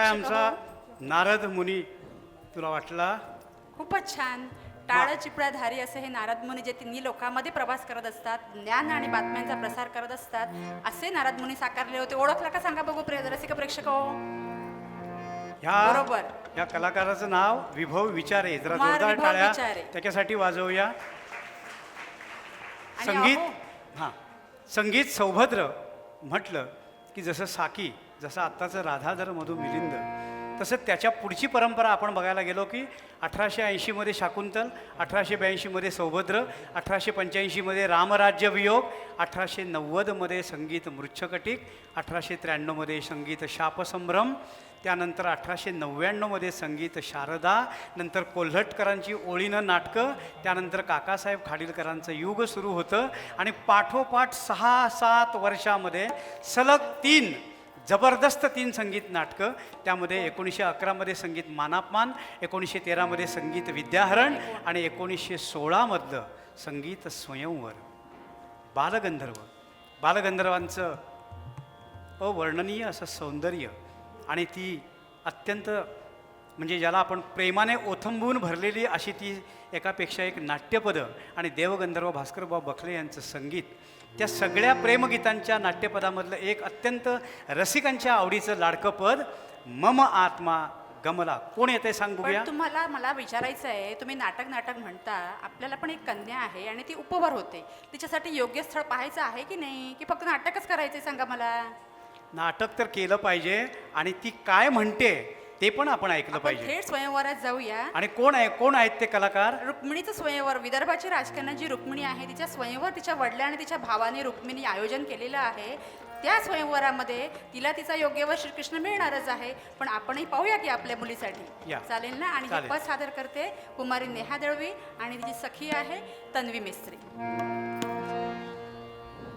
आमचा नारद मुनी तुला वाटला? खूपच छान. टाळ चिपळाधारी असे हे नारद मुनी जे तिन्ही लोकांमध्ये प्रवास करत असतात, ज्ञान आणि बातम्यांचा प्रसार करत असतात, असे नारद मुनी साकारले होते. ओळखला का सांगा बघू रसिक प्रेक्षक हो. बरोबर. या कलाकाराचं नाव विभव विचारे. जरा कुमार जोरदार विभव टाळ्या विचारे. त्याच्यासाठी वाजवूया. आणि संगीत अहो, संगीत सौभद्र म्हटलं की जसं साकी, जसं आत्ताचं राधाधर मधु मिलिंद, तसं त्याच्या पुढची परंपरा आपण बघायला गेलो की 1880मध्ये शाकुंतल, 1882मध्ये सौभद्र, 1885मध्ये रामराज्यवियोग, 1890मध्ये संगीत मृच्छकटिक, 1893मध्ये संगीत शापसंभ्रम, त्यानंतर 1899मध्ये संगीत शारदा, नंतर कोल्हटकरांची ओळीनं नाटकं, त्यानंतर काकासाहेब खाडीलकरांचं युग सुरू होतं आणि पाठोपाठ 6-7 वर्षामध्ये सलग 3 जबरदस्त 3 संगीत नाटकं. त्यामध्ये 1911मध्ये संगीत मानापमान, 1913मध्ये संगीत विद्याहरण आणि 1916मधलं संगीत स्वयंवर. बालगंधर्वांचं अवर्णनीय असं सौंदर्य आणि ती अत्यंत म्हणजे ज्याला आपण प्रेमाने ओथंबून भरलेली अशी ती एकापेक्षा एक नाट्यपदं आणि देवगंधर्व भास्करबाब बखले यांचं संगीत, त्या सगळ्या प्रेमगीतांच्या नाट्यपदामधलं एक अत्यंत रसिकांच्या आवडीचं लाडकं पद मम आत्मा गमला. कोण येते सांग बघूया. तुम्हाला मला विचारायचं आहे, तुम्ही नाटक म्हणता, आपल्याला पण एक कन्या आहे आणि ती उपवर होते, तिच्यासाठी योग्य स्थळ पाहायचं आहे की नाही, की फक्त नाटकच करायचं सांगा मला. नाटक तर केलं पाहिजे आणि ती काय म्हणते ते पण आपण ऐकलं पाहिजे. थेट स्वयंवरात जाऊया. आणि कोण आहेत ते कलाकार? रुक्मिणीचं स्वयंवर, विदर्भाची राजकन्या जी रुक्मिणी आहे तिच्या स्वयंवर तिच्या वडिला आणि तिच्या भावाने रुक्मिणी आयोजन केलेलं आहे. त्या स्वयंवरामध्ये तिला तिचा योग्यवर श्रीकृष्ण मिळणारच आहे. पण आपणही पाहूया की आपल्या मुलीसाठी चालेल ना. आणि हे पद सादर करते कुमारी नेहा दळवी आणि तिची सखी आहे तन्वी मिस्त्री.